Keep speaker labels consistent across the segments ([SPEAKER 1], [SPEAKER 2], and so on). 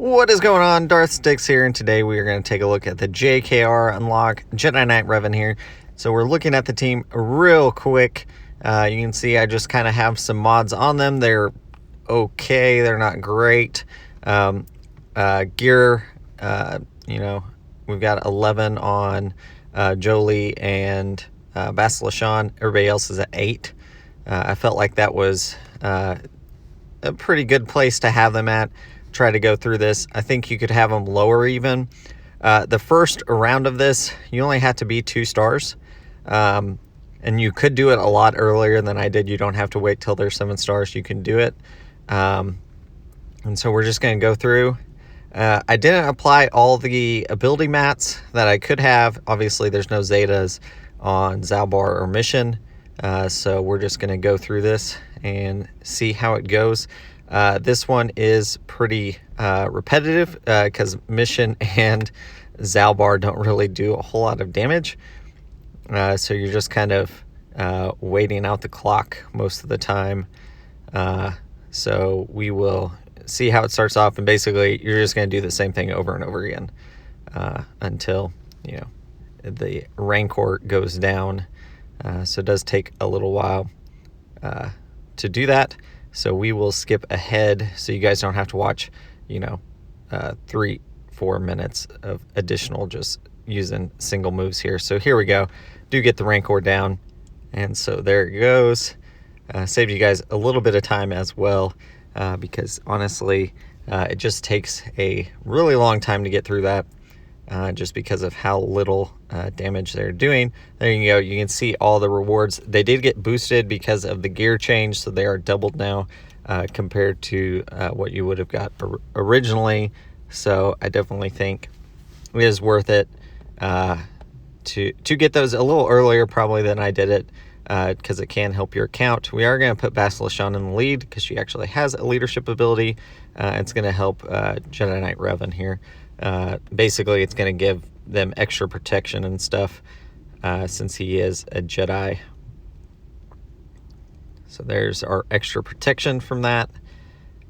[SPEAKER 1] What is going on? Darth Sticks here, and today we are going to take a look at the JKR unlock Jedi Knight Revan here. So we're looking at the team real quick. You can see I just kind of have some mods on them. They're okay, they're not great. Gear, we've got 11 on Jolie and Basilishan. Everybody else is at 8. I felt like that was a pretty good place to have them at. Try to go through this. I think you could have them lower even. The first round of this, you only have to be 2 stars. And you could do it a lot earlier than I did. You don't have to wait till they're 7 stars. You can do it. And so we're just going to go through. I didn't apply all the ability mats that I could have. Obviously, there's no Zetas on Zalbar or Mission. So we're just going to go through this and see how it goes. This one is pretty repetitive because Mission and Zalbar don't really do a whole lot of damage. So you're just kind of waiting out the clock most of the time. So we will see how it starts off, and basically you're just going to do the same thing over and over again until the Rancor goes down. So it does take a little while to do that. So we will skip ahead so you guys don't have to watch, 3-4 minutes of additional just using single moves here. So here we go. Do get the Rancor down. And so there it goes. Saved you guys a little bit of time as well because honestly, it just takes a really long time to get through that just because of how little damage they're doing. There you go. You can see all the rewards. They did get boosted because of the gear change, so they are doubled now compared to what you would have got originally. So I definitely think it is worth it to get those a little earlier probably than I did it because it can help your account. We are going to put Basilishan in the lead because she actually has a leadership ability. It's going to help Jedi Knight Revan here. Basically, it's going to give them extra protection and stuff since he is a Jedi. So there's our extra protection from that.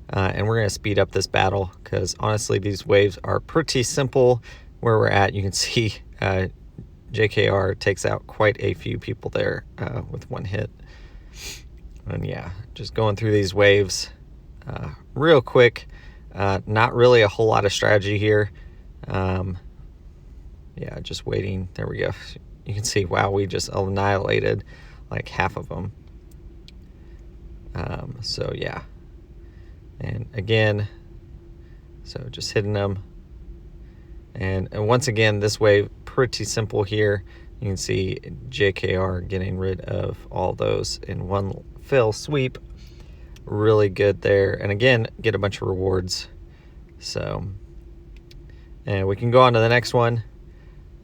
[SPEAKER 1] And we're going to speed up this battle because honestly, these waves are pretty simple where we're at. You can see JKR takes out quite a few people there with one hit. And yeah, just going through these waves real quick. Not really a whole lot of strategy here. Yeah, just waiting. There we go. You can see, wow, we just annihilated like half of them. So yeah. And again, so just hitting them. And once again, this wave, pretty simple here. You can see JKR getting rid of all those in one fell sweep. Really good there. And again, get a bunch of rewards. So, and we can go on to the next one.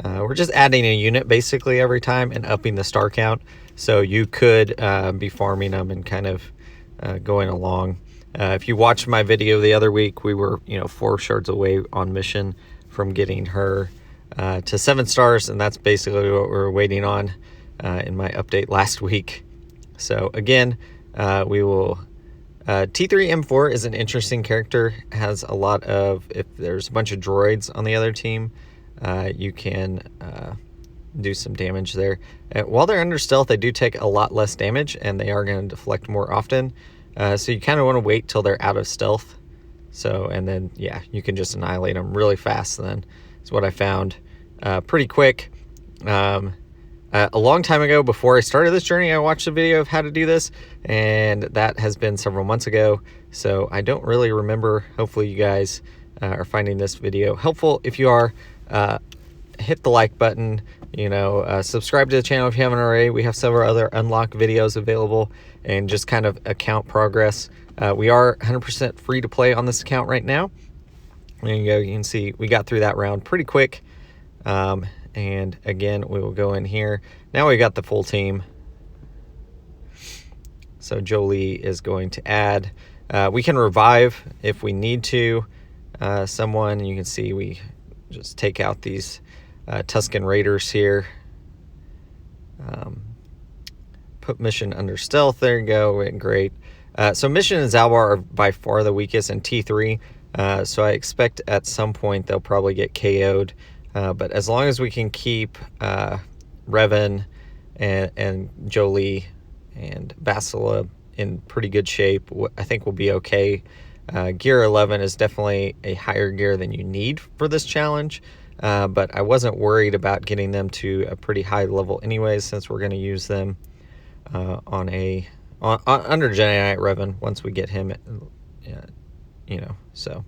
[SPEAKER 1] We're just adding a unit basically every time and upping the star count. So you could be farming them and kind of going along. If you watched my video the other week, we were 4 shards away on Mission from getting her to 7 stars, and that's basically what we're waiting on in my update last week. So again, we will T3M4 is an interesting character. Has a lot of, if there's a bunch of droids on the other team, you can do some damage there. While they're under stealth, they do take a lot less damage, and they are going to deflect more often. So you kind of want to wait till they're out of stealth. So, and then, yeah, you can just annihilate them really fast then. Is what I found. Pretty quick. A long time ago, before I started this journey, I watched a video of how to do this, and that has been several months ago, so I don't really remember. Hopefully you guys are finding this video helpful. If you are, hit the like button, subscribe to the channel if you haven't already. We have several other unlock videos available and just kind of account progress. We are 100% free to play on this account right now. There you go. You can see we got through that round pretty quick. And again, we will go in here. Now we got the full team. So Jolie is going to add. We can revive if we need to someone. You can see we just take out these Tusken Raiders here. Put Mission under stealth. There you go. Great. So Mission and Zalbar are by far the weakest, and T3 So I expect at some point they'll probably get KO'd. But as long as we can keep Revan and Jolie and Bastila in pretty good shape, I think we'll be okay. Gear 11 is definitely a higher gear than you need for this challenge, but I wasn't worried about getting them to a pretty high level anyways, since we're going to use them under Jedi Knight Revan once we get him, so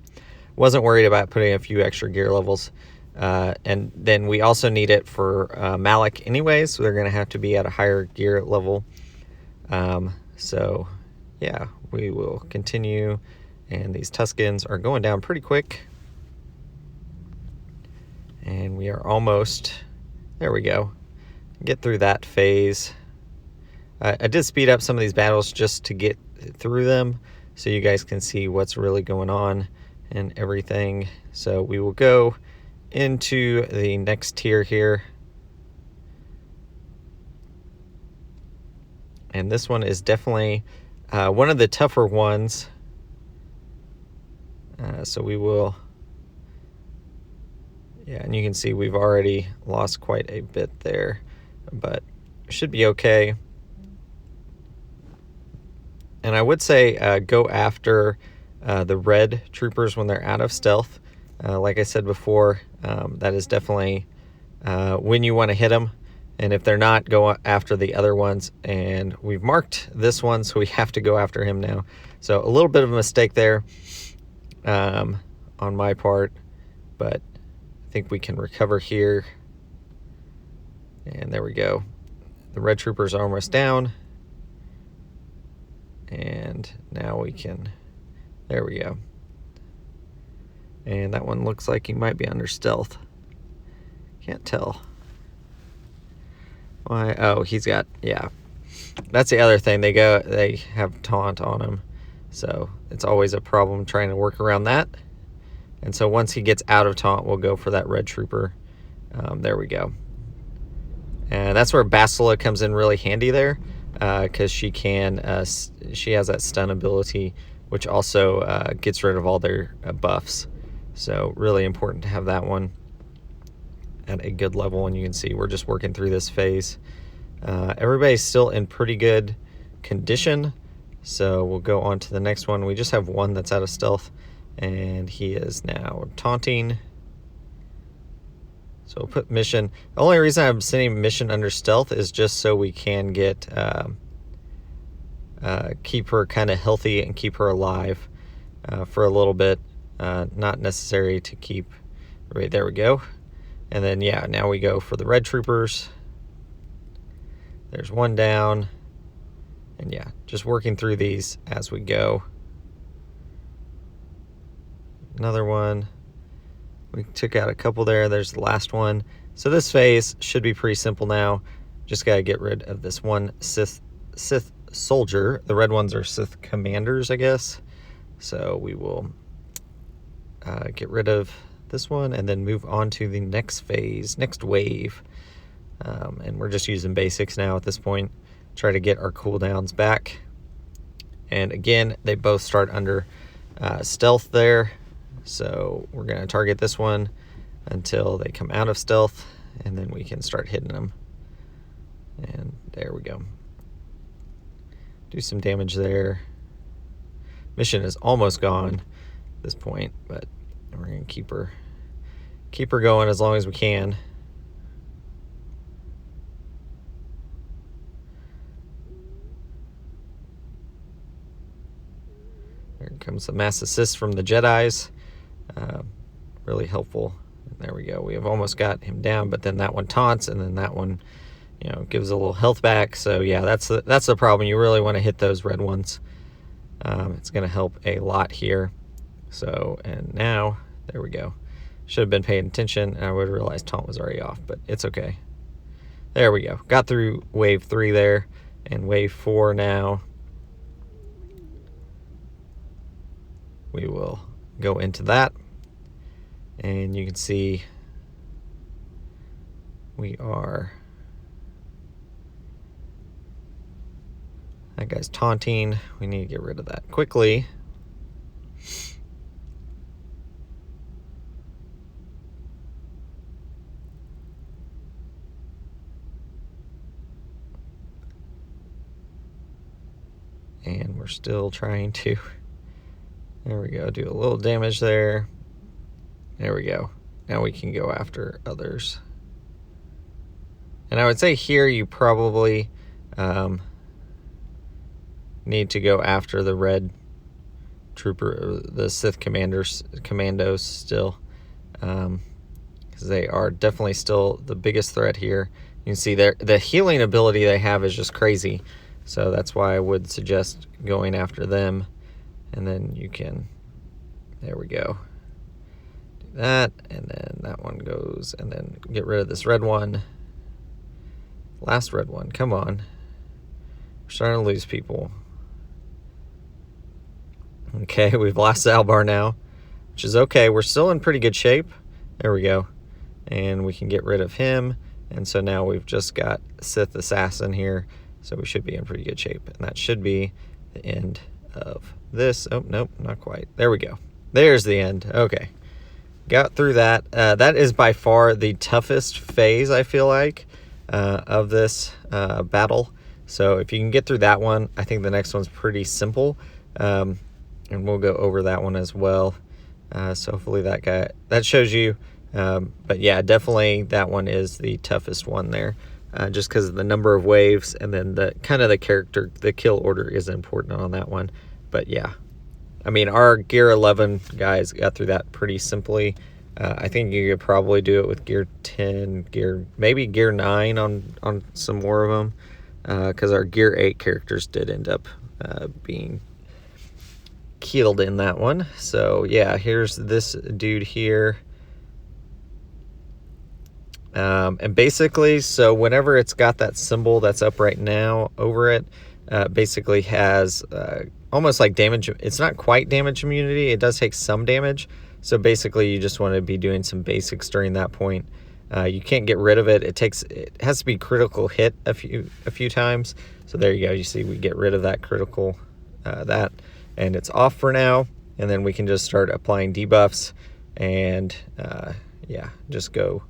[SPEAKER 1] wasn't worried about putting a few extra gear levels. And then we also need it for Malik anyways, so they're going to have to be at a higher gear level. So yeah, we will continue, and these Tuskens are going down pretty quick, and we are almost, there we go, get through that phase. I did speed up some of these battles just to get through them so you guys can see what's really going on and everything. So we will go into the next tier here, and this one is definitely one of the tougher ones. So we will, yeah, and you can see we've already lost quite a bit there, but should be okay. And I would say go after the red troopers when they're out of stealth. Like I said before, that is definitely when you want to hit them. And if they're not, go after the other ones. And we've marked this one, so we have to go after him now. So a little bit of a mistake there on my part, but I think we can recover here. And there we go. The red troopers are almost down. And now we can, there we go. And that one looks like he might be under stealth. Can't tell. Why? Oh, he's got, yeah. That's the other thing. They have taunt on him. So it's always a problem trying to work around that. And so once he gets out of taunt, we'll go for that red trooper. There we go. And that's where Bastila comes in really handy there, because she has that stun ability, which also gets rid of all their buffs. So really important to have that one at a good level. And you can see we're just working through this phase. Everybody's still in pretty good condition, so we'll go on to the next one. We just have one that's out of stealth, and he is now taunting. So we'll put mission. The only reason I'm sending mission under stealth is just so we can get keep her kind of healthy and keep her alive for a little bit. Not necessary to keep. Right, there we go. And then yeah, now we go for the red troopers. There's one down. And yeah, just working through these as we go. Another one. We took out a couple there. There's the last one. So this phase should be pretty simple now. Just got to get rid of this one Sith soldier. The red ones are Sith commanders, I guess. So we will get rid of this one and then move on to the next phase, next wave. And we're just using basics now at this point. Try to get our cooldowns back. And again, they both start under stealth there. So we're going to target this one until they come out of stealth, and then we can start hitting them. And there we go. Do some damage there. Mission is almost gone at this point, but we're going to keep her going as long as we can. There comes the mass assist from the Jedis. Really helpful. And there we go. We have almost got him down, but then that one taunts, and then that one, gives a little health back. So yeah, that's the problem. You really want to hit those red ones. It's going to help a lot here. So, and now, there we go. Should have been paying attention, and I would have realized taunt was already off, but it's okay. There we go. Got through wave 3 there, and wave 4 now. We will go into that, and you can see we are, that guy's taunting. We need to get rid of that quickly. And we're still trying to, there we go, do a little damage there. There we go. Now we can go after others. And I would say here you probably need to go after the red trooper, the Sith commandos still, because they are definitely still the biggest threat here. You can see the healing ability they have is just crazy, so that's why I would suggest going after them. And then you can, there we go, do that, and then that one goes, and then get rid of this red one. Last red one, come on. We're starting to lose people. Okay, we've lost Albar now, which is okay. We're still in pretty good shape. There we go. And we can get rid of him. And so now we've just got Sith Assassin here. So we should be in pretty good shape. And that should be the end of this. Oh, nope, not quite. There we go. There's the end. Okay. Got through that. That is by far the toughest phase, I feel like, of this battle. So if you can get through that one, I think the next one's pretty simple. And we'll go over that one as well. So hopefully that shows you. But yeah, definitely that one is the toughest one there, just because of the number of waves, and then the kill order is important on that one. But yeah, I mean, our gear 11 guys got through that pretty simply. I think you could probably do it with gear 10, maybe gear 9 on some more of them, because our gear 8 characters did end up being killed in that one. So yeah, here's this dude here. And basically, so whenever it's got that symbol that's up right now over it, basically has almost like damage. It's not quite damage immunity. It does take some damage. So basically, you just want to be doing some basics during that point. You can't get rid of it. It has to be critical hit a few times. So there you go. You see, we get rid of that critical and it's off for now. And then we can just start applying debuffs, and yeah, just go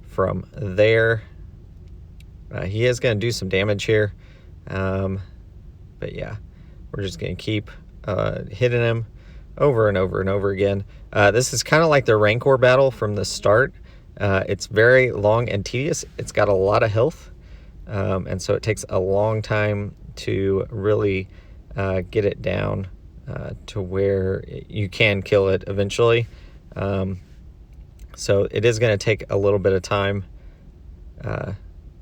[SPEAKER 1] from there. He is going to do some damage here, but yeah, we're just going to keep hitting him over and over and over again. This is kind of like the Rancor battle from the start. It's very long and tedious. It's got a lot of health, and so it takes a long time to really get it down to where you can kill it eventually. So it is going to take a little bit of time.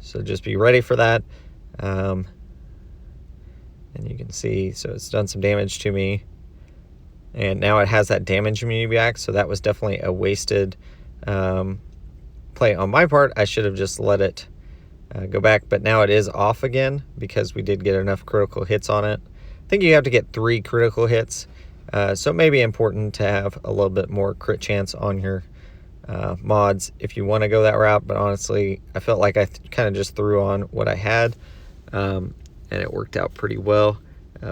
[SPEAKER 1] So just be ready for that. And you can see, so it's done some damage to me. And now it has that damage immunity back. So that was definitely a wasted play on my part. I should have just let it go back. But now it is off again because we did get enough critical hits on it. I think you have to get 3 critical hits. So it may be important to have a little bit more crit chance on your mods if you want to go that route. But honestly, I felt like I kind of just threw on what I had, and it worked out pretty well.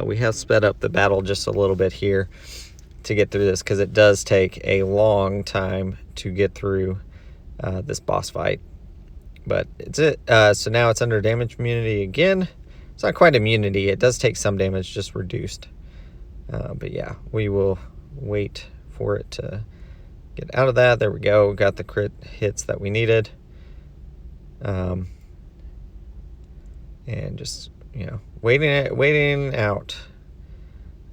[SPEAKER 1] We have sped up the battle just a little bit here to get through this, because it does take a long time to get through this boss fight. But it's it. So now it's under damage immunity again. It's not quite immunity. It does take some damage, just reduced. But yeah, we will wait for it to get out of that. There we go. Got the crit hits that we needed. And just, waiting out.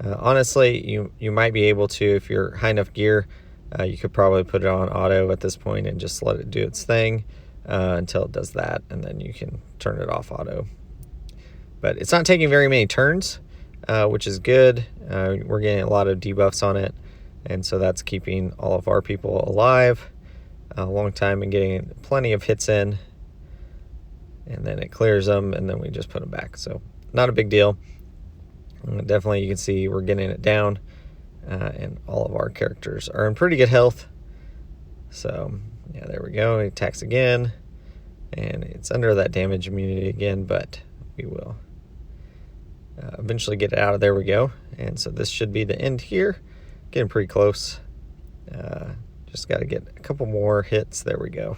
[SPEAKER 1] Honestly, you might be able to, if you're high enough gear, you could probably put it on auto at this point and just let it do its thing until it does that, and then you can turn it off auto. But it's not taking very many turns, which is good. We're getting a lot of debuffs on it, and so that's keeping all of our people alive a long time and getting plenty of hits in. And then it clears them, and then we just put them back. So not a big deal. Definitely, you can see we're getting it down, and all of our characters are in pretty good health. So yeah, there we go. He attacks again, and it's under that damage immunity again, but we will eventually get it out of there. We go. And so this should be the end here. Getting pretty close. Just got to get a couple more hits. There we go.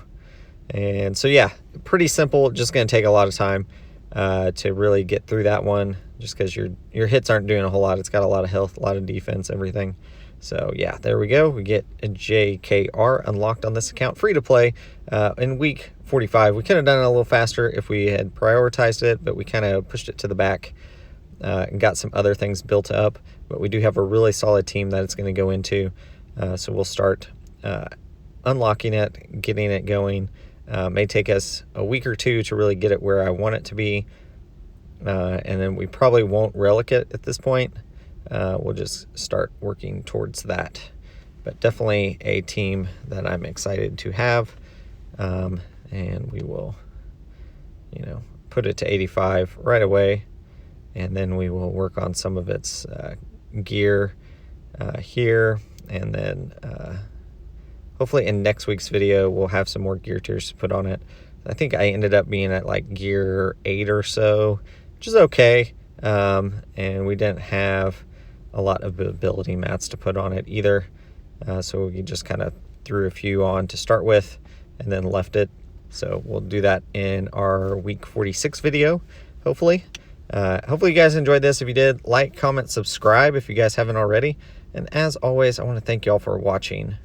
[SPEAKER 1] And so yeah, pretty simple. Just going to take a lot of time. to really get through that one, just because your hits aren't doing a whole lot. It's got a lot of health, a lot of defense, everything. So yeah, there we go. We get a JKR unlocked on this account, free to play in week 45. We could have done it a little faster if we had prioritized it, but we kind of pushed it to the back and got some other things built up. But we do have a really solid team that it's going to go into. So we'll start unlocking it, getting it going. May take us a week or two to really get it where I want it to be. And then we probably won't relic it at this point. We'll just start working towards that. But definitely a team that I'm excited to have. And we will, put it to 85 right away. And then we will work on some of its gear here. And then hopefully in next week's video, we'll have some more gear tiers to put on it. I think I ended up being at like gear 8 or so, which is okay. And we didn't have a lot of ability mats to put on it either. So we just kind of threw a few on to start with and then left it. So we'll do that in our week 46 video, hopefully. Hopefully you guys enjoyed this. If you did, like, comment, subscribe if you guys haven't already. And as always, I want to thank y'all for watching.